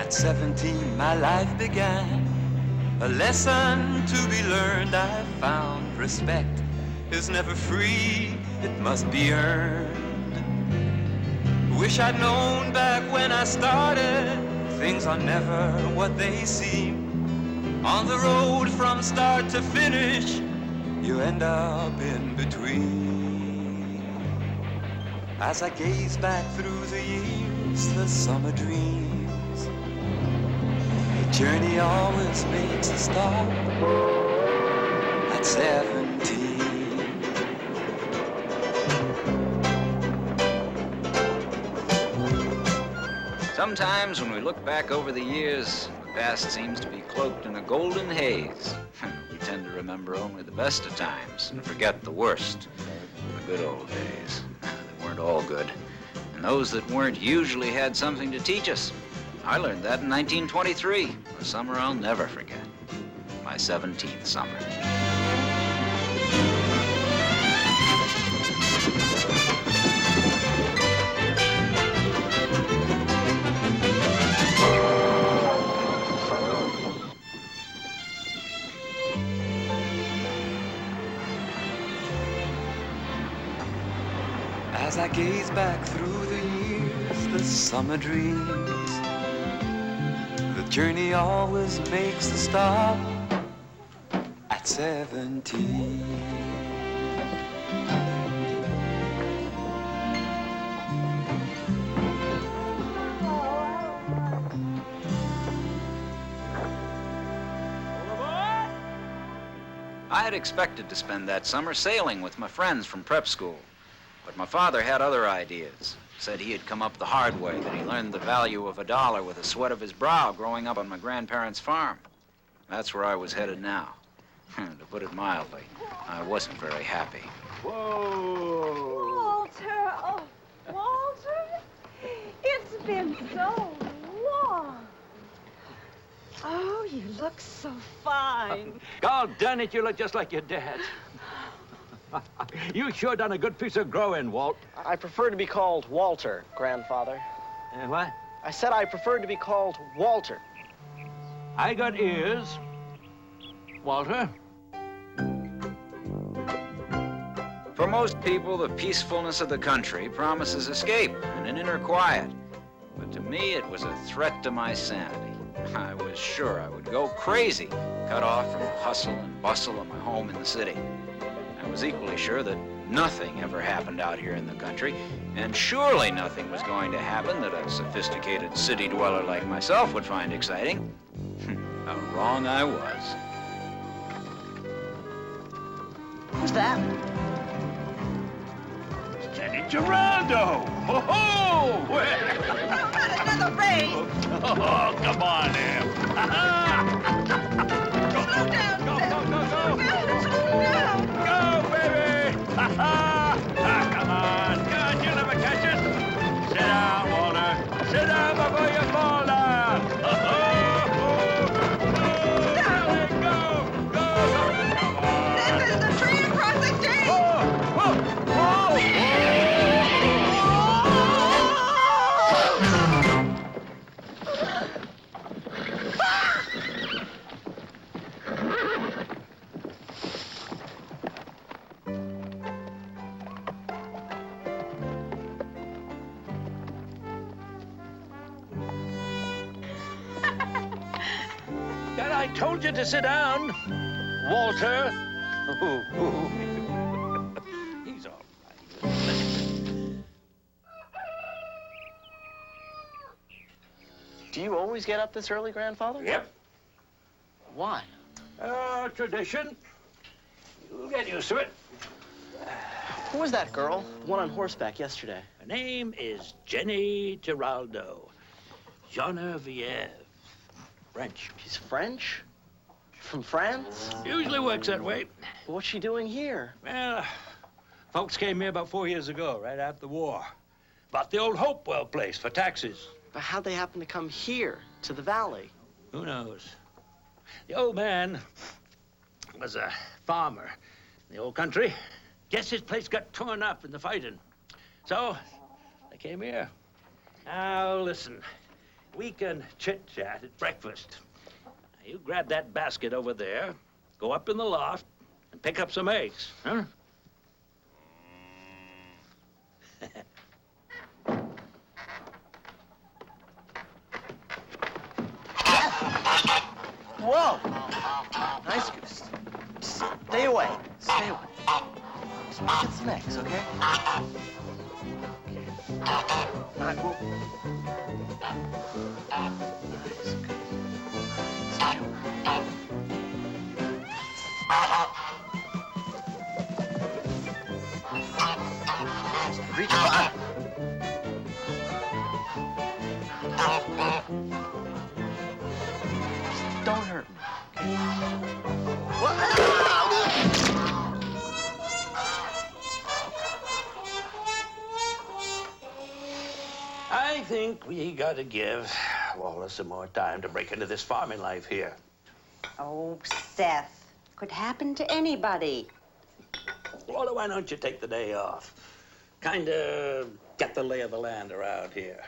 At 17, my life began. A lesson to be learned, I found. Respect is never free, it must be earned. Wish I'd known back when I started, things are never what they seem. On the road from start to finish, you end up in between. As I gaze back through the years, the summer dreams, the journey always makes a stop at 17. Sometimes when we look back over the years, the past seems to be cloaked in a golden haze. We tend to remember only the best of times and forget the worst, the good old days. They weren't all good, and those that weren't usually had something to teach us. I learned that in 1923, a summer I'll never forget, my 17th summer. As I gaze back through the years, the summer dreams, the journey always makes a stop at 17. I had expected to spend that summer sailing with my friends from prep school. But my father had other ideas. Said he had come up the hard way, that he learned the value of $1 with the sweat of his brow growing up on my grandparents' farm. That's where I was headed now. To put it mildly, I wasn't very happy. Whoa! Walter! Oh, Walter! It's been so long. Oh, you look so fine. God darn it, you look just like your dad. You sure done a good piece of growing, Walt. I prefer to be called Walter, grandfather. What? I said I preferred to be called Walter. I got ears. Walter? For most people, the peacefulness of the country promises escape and an inner quiet. But to me, it was a threat to my sanity. I was sure I would go crazy, cut off from the hustle and bustle of my home in the city. I was equally sure that nothing ever happened out here in the country, and surely nothing was going to happen that a sophisticated city dweller like myself would find exciting. How wrong I was. Who's that? Jenny Geraldo! Ho-ho! Not another raid! Oh, come on, Em. Slow down, Go, go, go, go! slow down! Go, baby! Come on. Good, you'll never catch it. Sit down, Walter. Sit down before you fall down. Go, come on. This is the train across the state! Dad, I told you to sit down, Walter. He's all right. Do you always get up this early, grandfather? Yep. Why? Tradition. You'll get used to it. Who was that girl? The one on horseback yesterday. Her name is Jenny Geraldo. Genevieve. French. She's French? From France? Usually works that way. What's she doing here? Well, folks came here about 4 years ago, right after the war. Bought the old Hopewell place for taxes. But how'd they happen to come here, to the valley? Who knows? The old man was a farmer in the old country. Guess his place got torn up in the fighting. So, they came here. Now, listen. We can chit-chat at breakfast. You grab that basket over there, go up in the loft, and pick up some eggs, huh? Whoa! Nice goose. Stay away. Stay away. Just get some eggs, okay? All right, well. Nice. Stay away. Reach by. Don't hurt me. I think we gotta give Wallace some more time to break into this farming life here. Oh, Seth. Could happen to anybody. Walter, why don't you take the day off? Kinda get the lay of the land around here.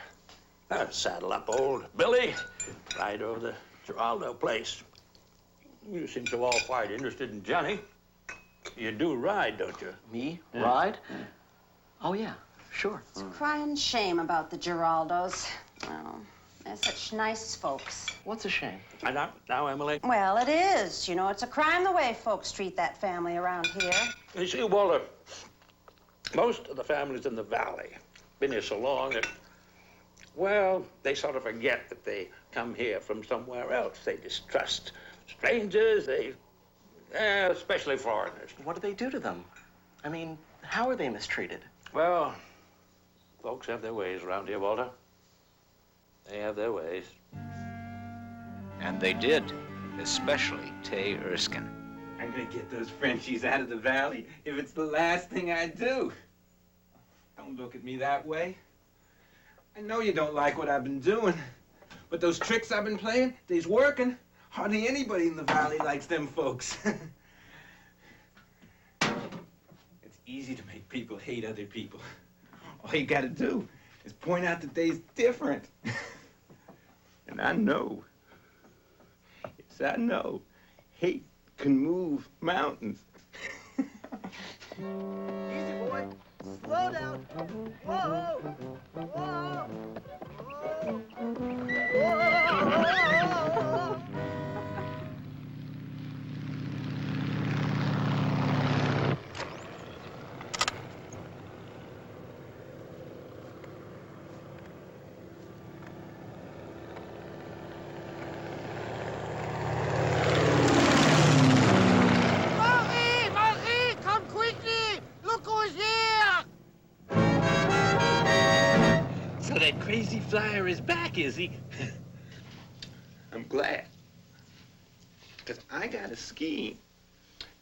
Saddle up old Billy, ride over the Giraldo place. You seem so all quite interested in Johnny. You do ride, don't you? Me? Ride? Oh, yeah, sure. It's a crying shame about the Giraldos. Oh, they're such nice folks. What's a shame? Now, Emily. Well, it is. You know, it's a crime the way folks treat that family around here. You see, Walter, most of the families in the valley been here so long that, well, they sort of forget that they come here from somewhere else. They distrust strangers, especially foreigners. What do they do to them? I mean, how are they mistreated? Well, folks have their ways around here, Walter. They have their ways. And they did, especially Tay Erskine. I'm gonna get those Frenchies out of the valley if it's the last thing I do. Don't look at me that way. I know you don't like what I've been doing, but those tricks I've been playing, they's working. Hardly anybody in the valley likes them folks. It's easy to make people hate other people. All you gotta do is point out that they's different. And I know. Yes, I know. Hate can move mountains. Easy, boy. Slow down. Whoa! Whoa! Whoa! Marie, come quickly! Look who's here! So that crazy flyer is back, is he? I'm glad. Because I got a scheme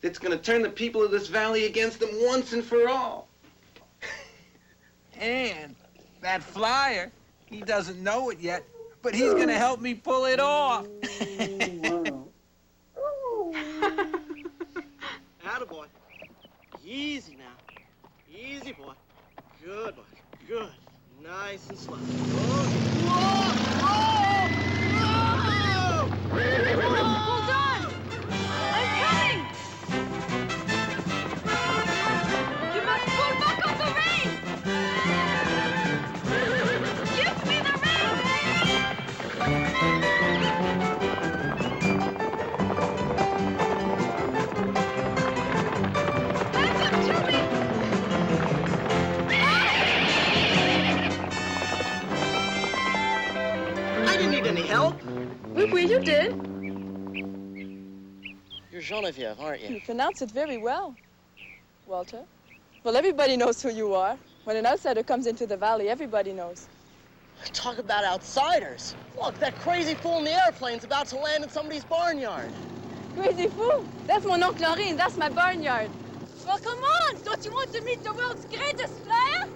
that's going to turn the people of this valley against them once and for all. And that flyer, he doesn't know it yet, but he's going to help me pull it off. Attaboy. Easy now. Easy, boy. Good boy. Good. Nice and slow. Whoa! Hold on! I'm coming! You must pull back on the rein! Give me the rein! Hand them to me! I didn't need any help. Oui, you did. You're Genevieve, aren't you? You pronounce it very well, Walter. Well, everybody knows who you are. When an outsider comes into the valley, everybody knows. Talk about outsiders. Look, that crazy fool in the airplane's about to land in somebody's barnyard. Crazy fool. That's mon oncle Henri, and that's my barnyard. Well, come on. Don't you want to meet the world's greatest flyer?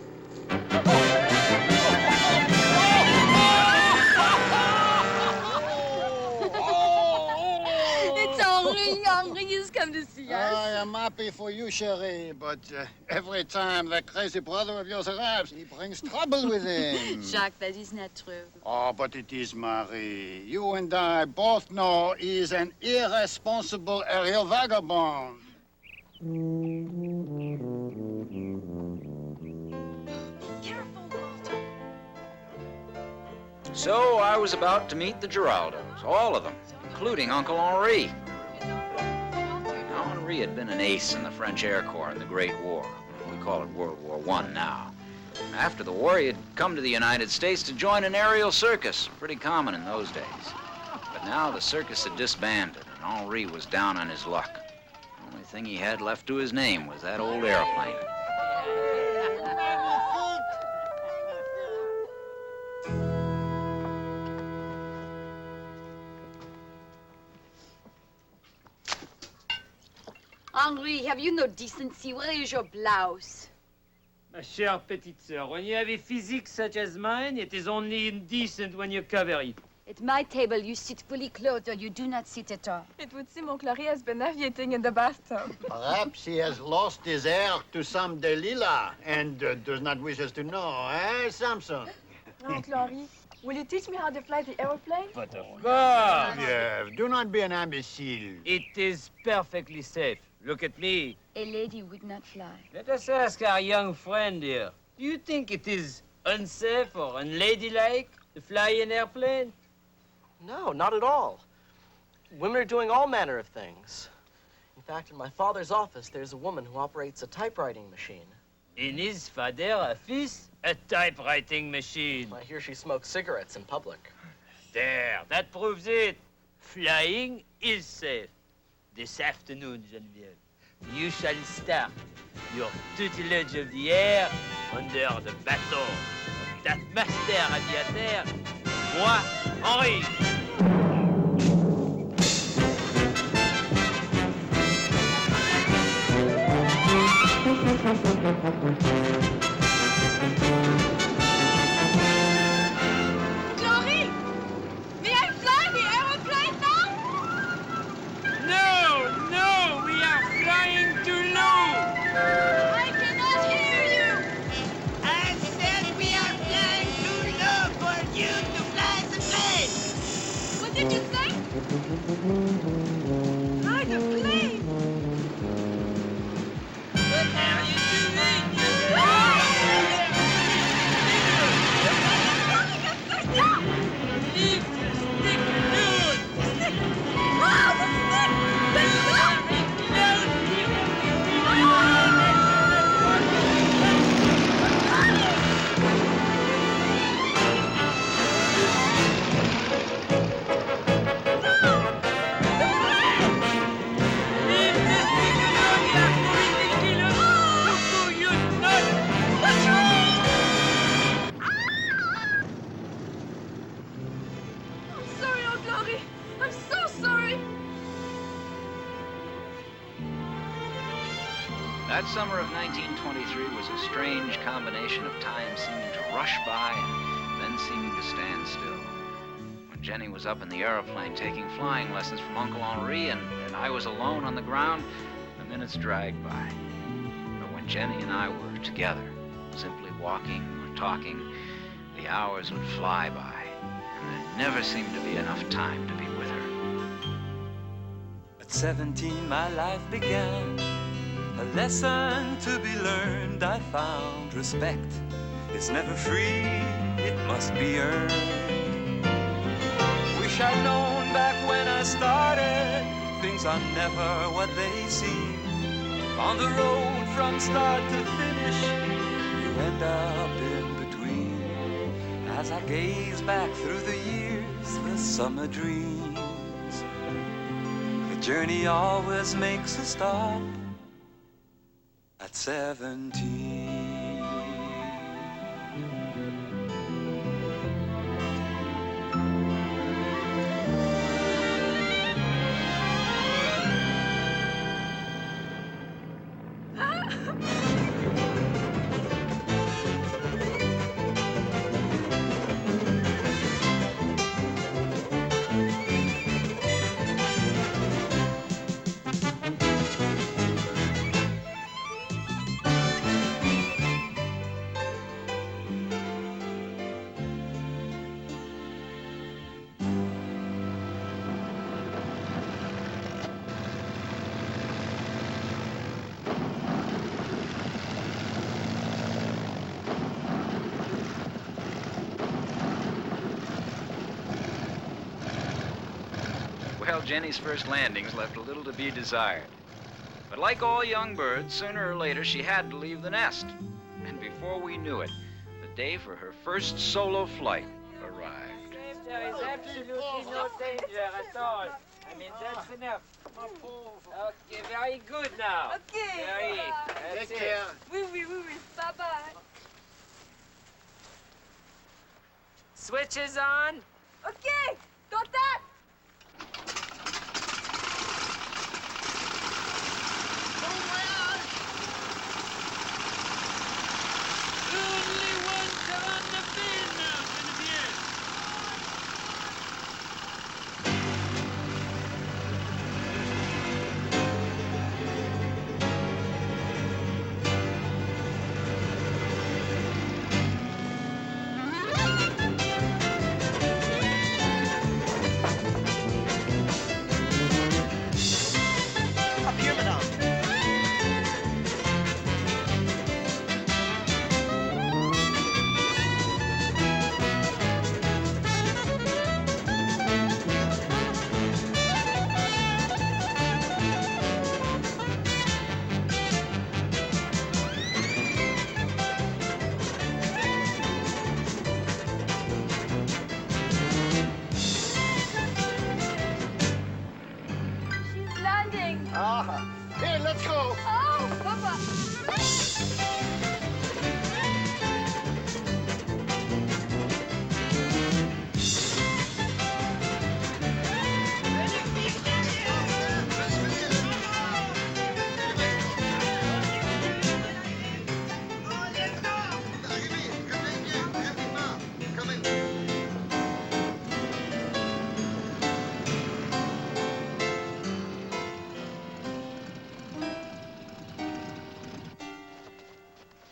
It's Henri. Henri has come to see Yes. I am happy for you, chérie, but every time that crazy brother of yours arrives, he brings trouble with him. Jacques, that is not true. Oh, but it is, Marie. You and I both know he is an irresponsible aerial vagabond. Careful, Walter. So I was about to meet the Giraldos, all of them, including Uncle Henri. Now, Henri had been an ace in the French Air Corps in the Great War. We call it World War I now. After the war, he had come to the United States to join an aerial circus, pretty common in those days. But now the circus had disbanded, and Henri was down on his luck. The only thing he had left to his name was that old airplane. Henri, have you no decency? Where is your blouse? Ma chère petite sœur, when you have a physique such as mine, it is only indecent when you cover it. At my table, you sit fully clothed or you do not sit at all. It would seem Uncle Henri has been navigating in the bathtub. Perhaps he has lost his heir to some Delilah and does not wish us to know, eh, Samson? Uncle Henri, will you teach me how to fly the aeroplane? But of course. Yeah, do not be an imbecile. It is perfectly safe. Look at me. A lady would not fly. Let us ask our young friend here. Do you think it is unsafe or unladylike to fly an airplane? No, not at all. Women are doing all manner of things. In fact, in my father's office, there's a woman who operates a typewriting machine. In his father's office, a typewriting machine. I hear she smokes cigarettes in public. There, that proves it. Flying is safe. This afternoon, Geneviève, you shall start your tutelage of the air under the baton of that master aviateur, moi, Henri. Henri! May I fly the aeroplane now? No, we are flying too low. I cannot hear you. I said we are flying too low for you to fly the plane. What did you say? Fly the plane. What are you doing? Leave the stick alone. Oh, the stick! The stick! I'm sorry, Uncle Henri. I'm so sorry. That summer of 1923 was a strange combination of time seeming to rush by and then seeming to stand still. When Jenny was up in the aeroplane taking flying lessons from Uncle Henri and I was alone on the ground, the minutes dragged by. But when Jenny and I were together, simply walking or talking, the hours would fly by, and there never seemed to be enough time to be with her. At 17, my life began. A lesson to be learned, I found. Respect is never free, it must be earned. Wish I'd known back when I started, things are never what they seem. On the road from start to finish, you end up in between. As I gaze back through the years, the summer dreams, the journey always makes a stop at 17. Jenny's first landings left a little to be desired. But like all young birds, sooner or later she had to leave the nest. And before we knew it, the day for her first solo flight arrived. There is absolutely no danger at all. I mean, that's enough. Okay, very good now. Okay. Very. That's Take it. care. Oui, oui, oui, oui. Bye-bye. Switches on. Okay. Contact. Only ones are on the field now, Genevieve. Up here, madame. She's landing. Ah, here, let's go. Oh, Papa.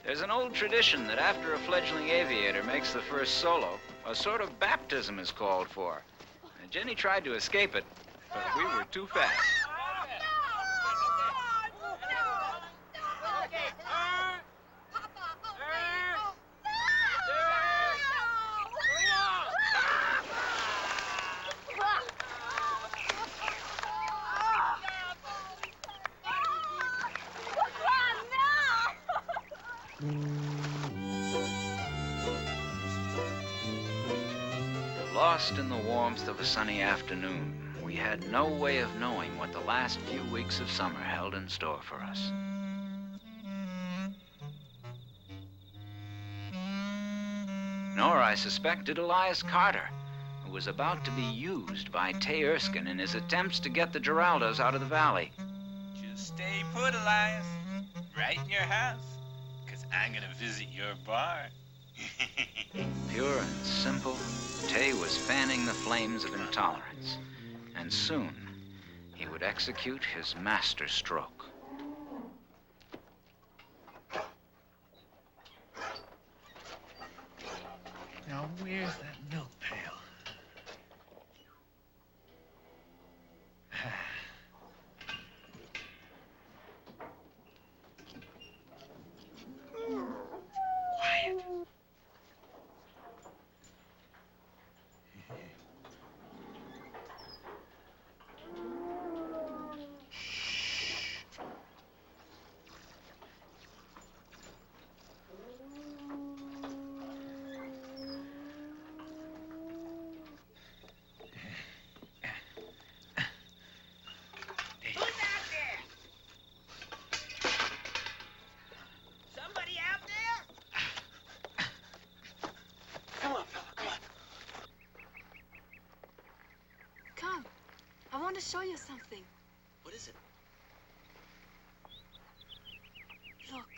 There's an old tradition that after a fledgling aviator makes the first solo, a sort of baptism is called for. And Jenny tried to escape it, but we were too fast. Lost in the warmth of a sunny afternoon, we had no way of knowing what the last few weeks of summer held in store for us. Nor, I suspect, did Elias Carter, who was about to be used by Tay Erskine in his attempts to get the Giraldos out of the valley. Just stay put, Elias. Right in your house. Because I'm going to visit your bar. Pure and simple, Tay was fanning the flames of intolerance. And soon, he would execute his master stroke. Now, where's that milk pail? Quiet. Who's out there? Somebody out there? Come on, fella, come on. Come. I want to show you something. What is it? Look.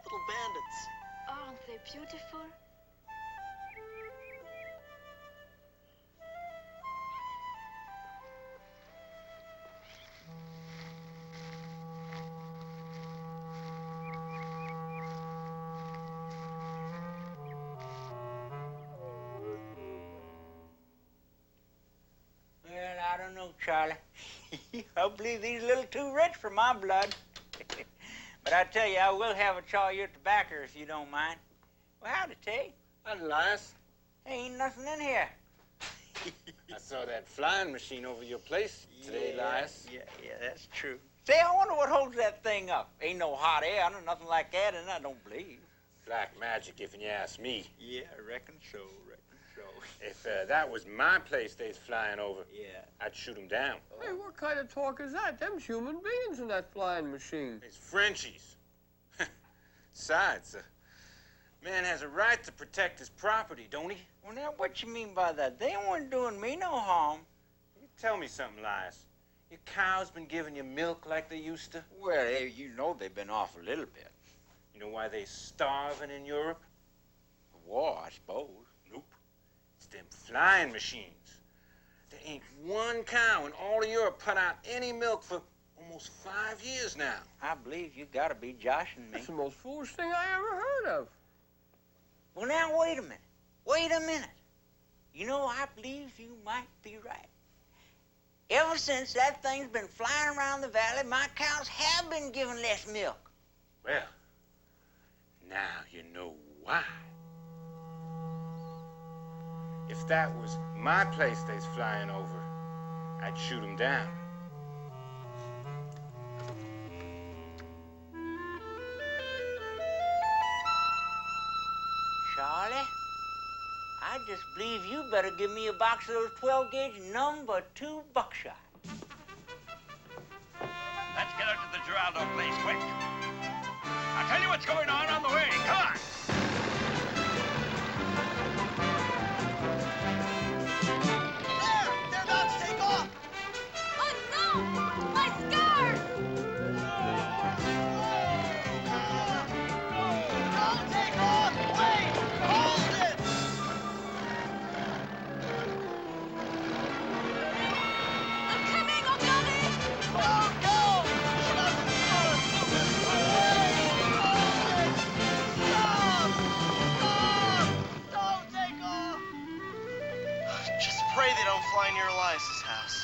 Little bandits. Aren't they beautiful? Well, I don't know, Charlie. I believe he's a little too rich for my blood. But I tell you, I will have a chaw of your tobacco if you don't mind. Well, howdy, Tay. Elias. Ain't nothing in here. I saw that flying machine over your place today, Elias. Yeah, that's true. Say, I wonder what holds that thing up. Ain't no hot air, nothing like that, and I don't believe. Black magic, if you ask me. Yeah, I reckon so. If that was my place they's flying over, yeah, I'd shoot 'em down. Hey, what kind of talk is that? Them's human beings in that flying machine. It's Frenchies. Besides, man has a right to protect his property, don't he? Well, now, what you mean by that? They weren't doing me no harm. You tell me something, Elias. Your cow's been giving you milk like they used to? Well, you know they've been off a little bit. You know why they starving in Europe? The war, I suppose. Nope. It's them flying machines. There ain't one cow in all of Europe put out any milk for almost 5 years now. I believe you gotta be joshing me. That's the most foolish thing I ever heard of. Well, now, wait a minute. Wait a minute. You know, I believe you might be right. Ever since that thing's been flying around the valley, my cows have been giving less milk. Well, now you know why. If that was my place they's flying over, I'd shoot 'em down. Charlie, I just believe you better give me a box of those 12-gauge number 2 buckshot. Let's get out to the Geraldo place, quick. I'll tell you what's going on the way. Come on. They're about to take off! Oh no! My scarf! Don't take off! Wait! Hold it! I'm coming, O'Malley! Oh, go! Don't take off! Just pray they don't fly near Elias's house.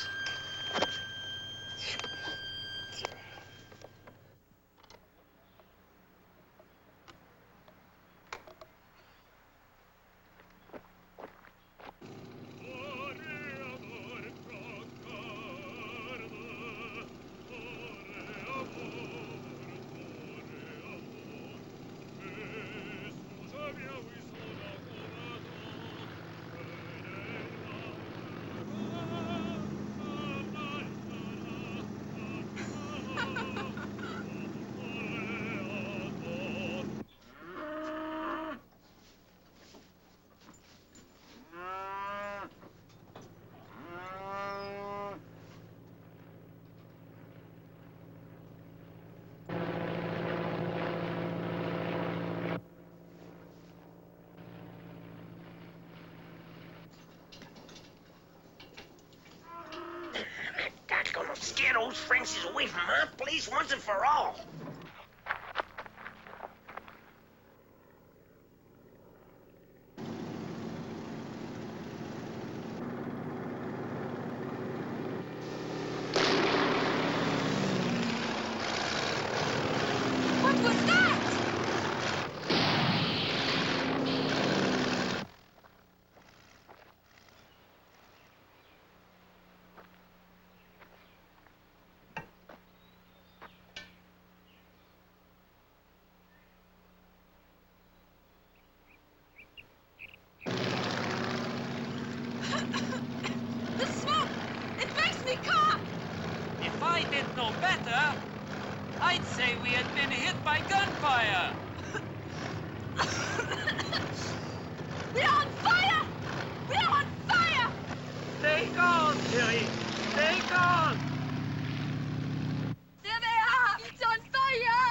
That's gonna scare those Frenchies away from our place once and for all. What was that? The smoke! It makes me cough! If I didn't know better, I'd say we had been hit by gunfire. We're on fire! We're on fire! Stay calm, Jerry. Stay calm. There they are! It's on fire!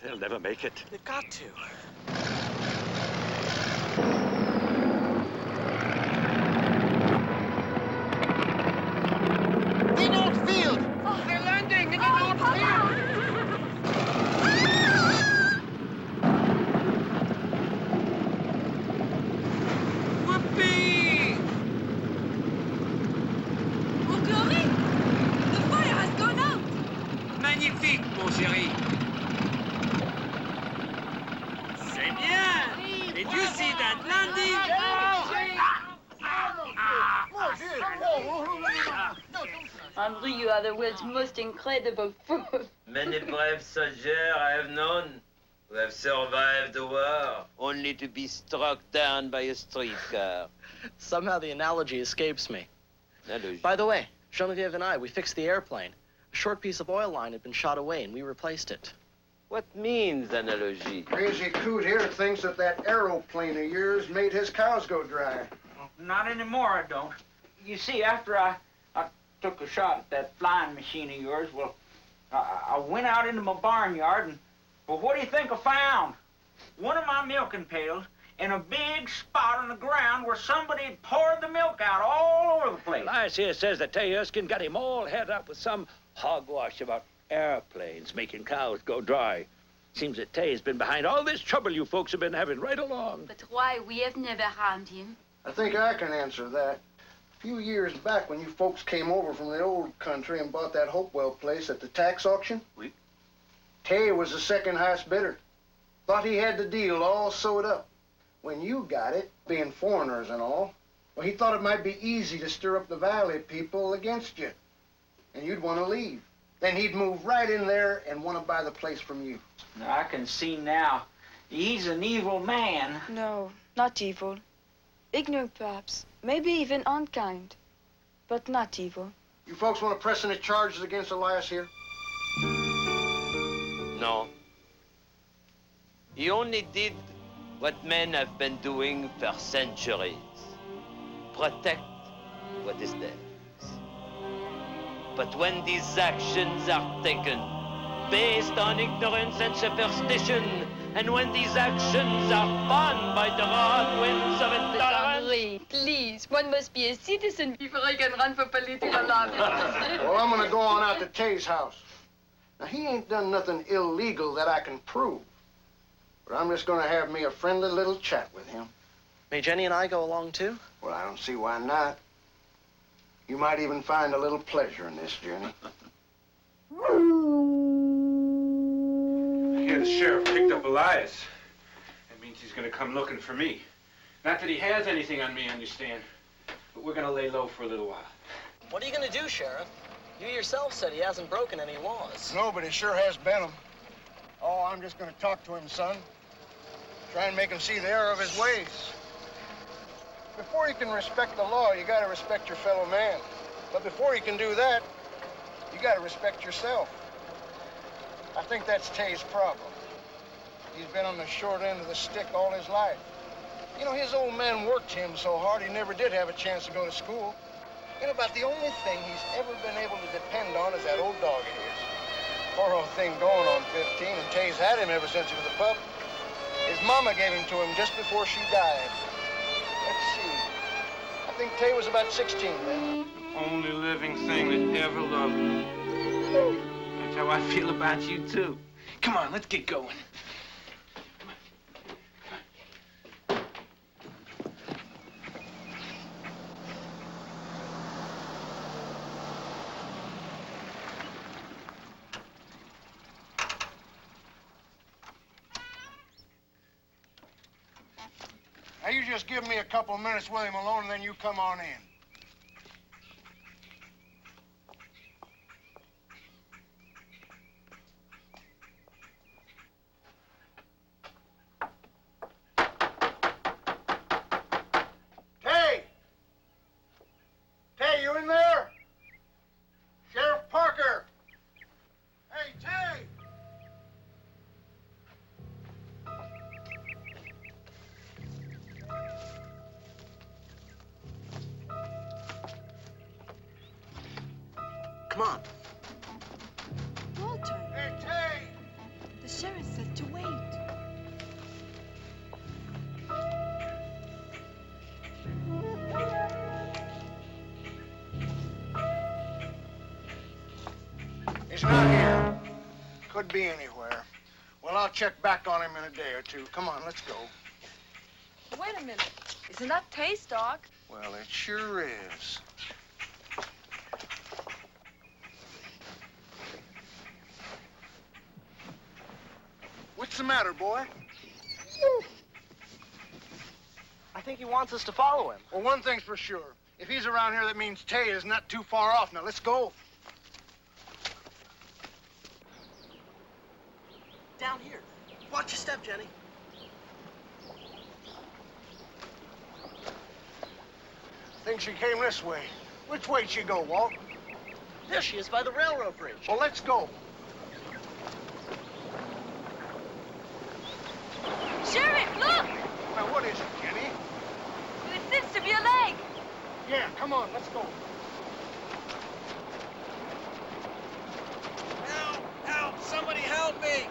They'll never make it. They've got to. The North Field! Oh, They're landing in the oh, North Papa! Field! Whoopee! Oh, Chloé! The fire has gone out! Magnifique, mon chéri. C'est bien. Did you see that landing? Henri, you are the world's most incredible fool. Many brave soldiers I have known who have survived the war, only to be struck down by a streetcar. Somehow the analogy escapes me. Analogy. By the way, Genevieve and I, we fixed the airplane. A short piece of oil line had been shot away, and we replaced it. What means analogy? Crazy coot here thinks that aeroplane of yours made his cows go dry. Well, not anymore, I don't. You see, after I took a shot at that flying machine of yours, well, I went out into my barnyard, and, well, what do you think I found? One of my milking pails in a big spot on the ground where somebody had poured the milk out all over the place. Elias here says that Tay Erskine got him all head up with some hogwash about airplanes making cows go dry. Seems that Tay's been behind all this trouble you folks have been having right along. But why? We have never harmed him. I think I can answer that. A few years back when you folks came over from the old country and bought that Hopewell place at the tax auction, Tay was the second highest bidder. Thought he had the deal all sewed up. When you got it, being foreigners and all, well, he thought it might be easy to stir up the valley people against you. And you'd want to leave. Then he'd move right in there and want to buy the place from you. Now, I can see now, he's an evil man. No, not evil. Ignorant, perhaps. Maybe even unkind. But not evil. You folks want to press any charges against Elias here? No. He only did what men have been doing for centuries. Protect what is theirs. But when these actions are taken based on ignorance and superstition, and when these actions are fun by the broad winds of intolerance... Henri, please, one must be a citizen before I can run for political office. Well, I'm gonna go on out to Tay's house. Now, he ain't done nothing illegal that I can prove. But I'm just gonna have me a friendly little chat with him. May Jenny and I go along, too? Well, I don't see why not. You might even find a little pleasure in this journey. I hear the sheriff picked up Elias. That means he's gonna come looking for me. Not that he has anything on me, understand? But we're gonna lay low for a little while. What are you going to do, Sheriff? You yourself said he hasn't broken any laws. No, but he sure has been him. Oh, I'm just gonna talk to him, son. Try and make him see the error of his ways. Before you can respect the law, you gotta respect your fellow man. But before you can do that, you gotta respect yourself. I think that's Tay's problem. He's been on the short end of the stick all his life. You know, his old man worked him so hard he never did have a chance to go to school. You know, about the only thing he's ever been able to depend on is that old dog of his. Poor old thing going on 15, and Tay's had him ever since he was a pup. His mama gave him to him just before she died. Let's see. I think Tay was about 16 then. The only living thing that ever loved me. That's how I feel about you, too. Come on, let's get going. Now, you just give me a couple of minutes with him alone, and then you come on in. Tay! Tay, you in there? Sheriff Parker! Hey, Tay! Come on. Walter, Hey, Tay! the sheriff said to wait. He's not here. Could be anywhere. Well, I'll check back on him in a day or two. Come on, let's go. Wait a minute. Isn't that Tay's dog? Well, it sure is. What's the matter, boy? I think he wants us to follow him. Well, one thing's for sure. If he's around here, that means Tay is not too far off. Now, let's go. Down here. Watch your step, Jenny. I think she came this way. Which way'd she go, Walt? There she is by the railroad bridge. Well, let's go. Sheriff, look! Now, what is it, Jenny? It seems to be a leg. Yeah, come on, let's go. Help! Help! Somebody help me!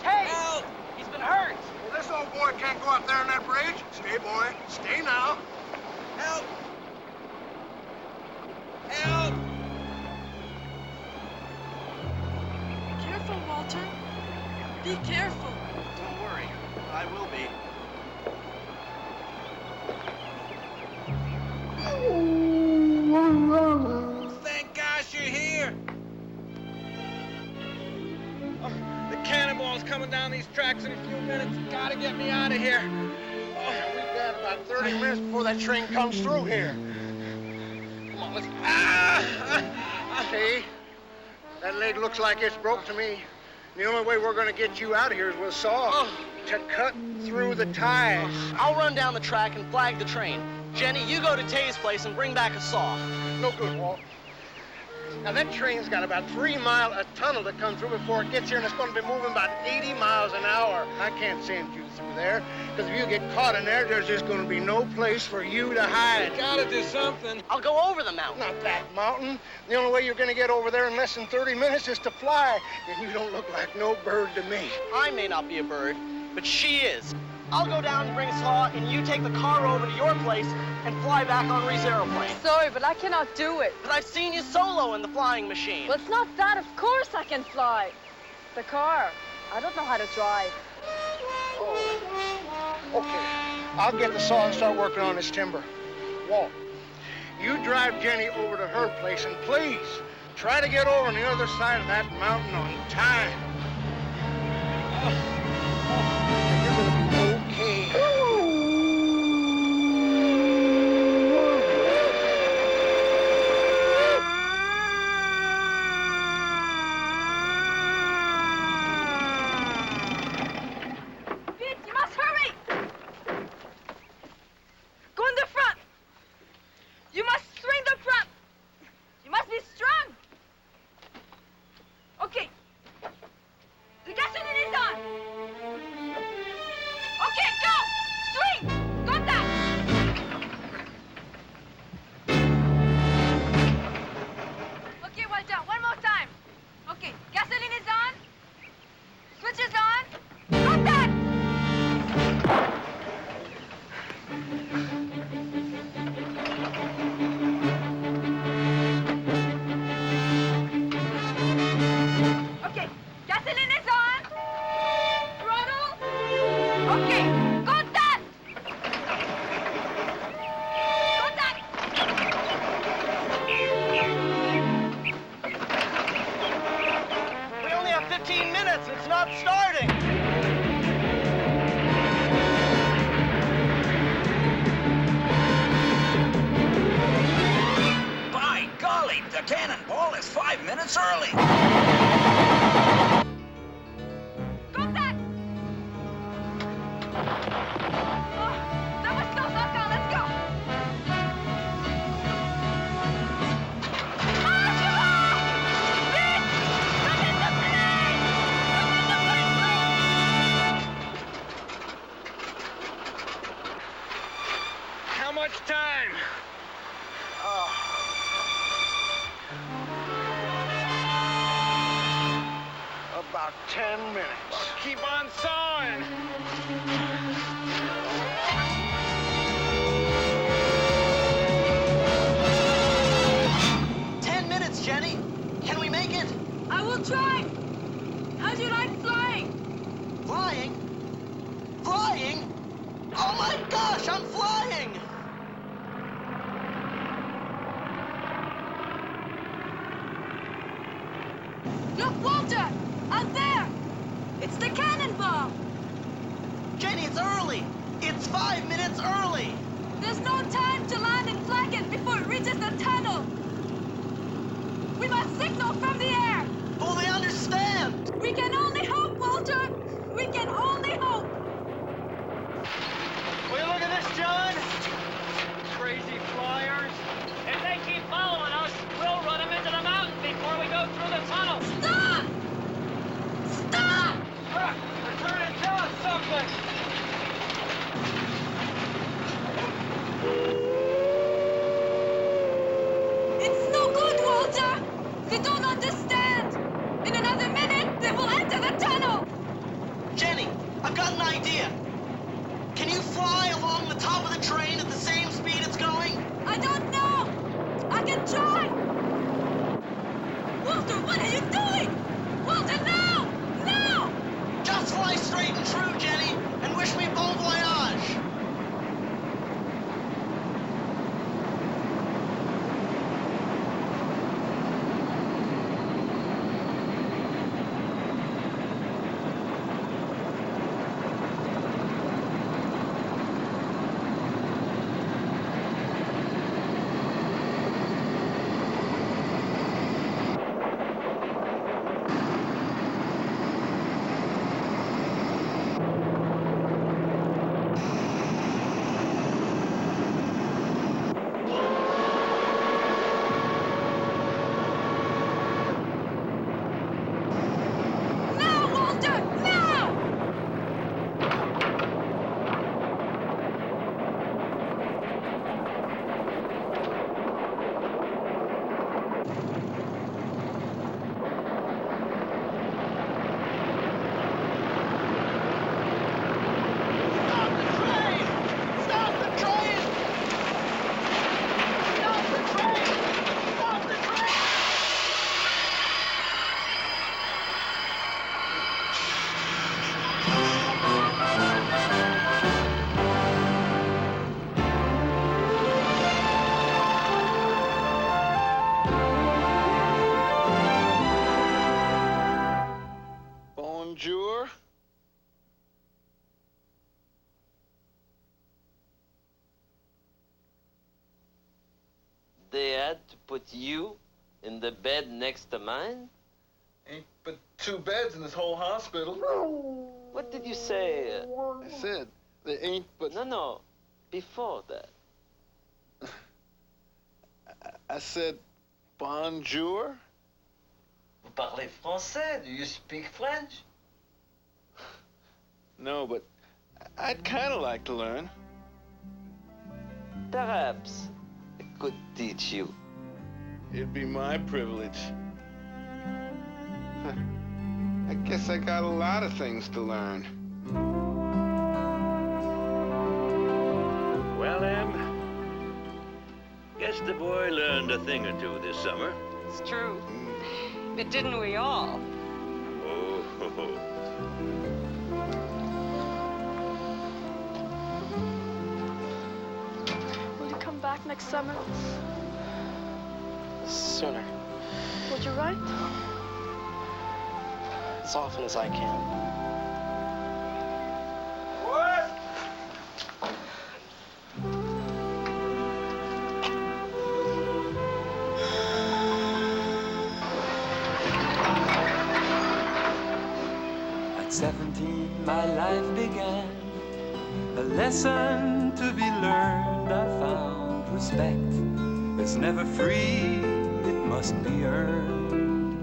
Hey! Help! He's been hurt. Well, this old boy can't go up there on that bridge. Stay, boy. Stay now. Help! Help! Careful, Walter. Be careful. Don't worry. I will be. Thank gosh you're here! The cannonball's coming down these tracks in a few minutes. Gotta get me out of here. We've got about 30 minutes before that train comes through here. Come on, let's... See? That leg looks like it's broke to me. The only way we're gonna get you out of here is with a saw to cut through the ties. I'll run down the track and flag the train. Jenny, you go to Tay's place and bring back a saw. No good, Walt. Now, that train's got about 3 miles of tunnel to come through before it gets here, and it's going to be moving about 80 miles an hour. I can't send you through there, because if you get caught in there, there's just going to be no place for you to hide. You gotta do something. I'll go over the mountain. Not that mountain. The only way you're going to get over there in less than 30 minutes is to fly, and you don't look like no bird to me. I may not be a bird, but she is. I'll go down and bring a saw, and you take the car over to your place and fly back on Ree's aeroplane. Sorry, but I cannot do it. But I've seen you solo in the flying machine. Well, it's not that. Of course I can fly. The car, I don't know how to drive. Oh. Okay. I'll get the saw and start working on this timber. Walt, you drive Jenny over to her place, and please, try to get over on the other side of that mountain on time. Cannonball is 5 minutes early. Contact! Oh, that was close. Let's go. How much time? About 10 minutes. Well, keep on sawing. Jenny, can we make it? I will try. How do you like flying? Flying? Flying? Oh my gosh, I'm flying! Look, Walter! Out there! It's the cannonball! Jenny, it's early! It's 5 minutes early! There's no time to land and flag it before it reaches the tunnel! We must signal from the air! Fully understand! We can only hope, Walter! got an idea. Can you fly along the top of the train at the same speed it's going? I don't know. I can try. Walter, what are you doing? Walter, no! No! Just fly straight and true, Jenny, and wish me bon voyage. Bonjour. They had to put you in the bed next to mine? Ain't but 2 beds in this whole hospital. What did you say? I said, there ain't but... No. Before that. I said, bonjour? Vous parlez français? Do you speak French? No, but I'd kind of like to learn. Perhaps I could teach you. It'd be my privilege. I guess I got a lot of things to learn. Well, Em, guess the boy learned a thing or two this summer. It's true. But didn't we all? Oh, ho, ho. Will you come back next summer? Sooner. Would you write? As often as I can. What? At 17, my life began. A lesson to be learned. I found respect is never free, it must be earned.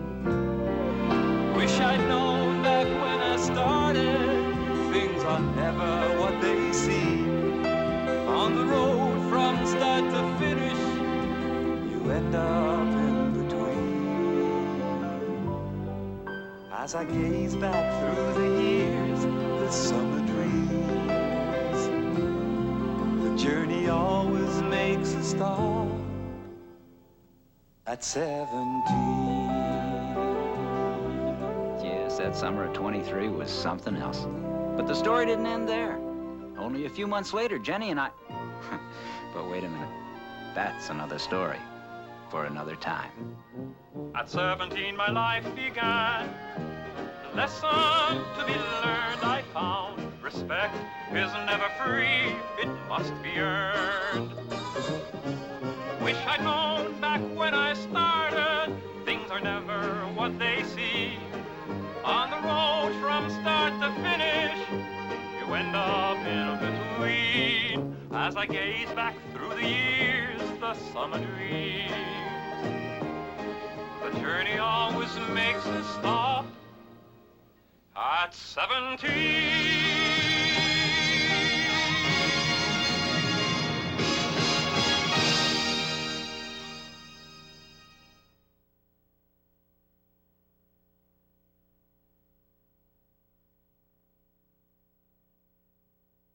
Wish I'd known back when I started, things are never what they seem. On the road from start to finish, you end up in between. As I gaze back through the years, the summer dreams, the journey always makes a stop at 17. Yes, that summer of 23 was something else. But the story didn't end there. Only a few months later, Jenny and I... But wait a minute. That's another story for another time. At 17, my life began. The lesson to be learned I found. Respect is never free, it must be earned. Wish I'd known back when I started, things are never what they seem. On the road from start to finish, you end up in between. As I gaze back through the years, the summer dreams, the journey always makes a stop at 17.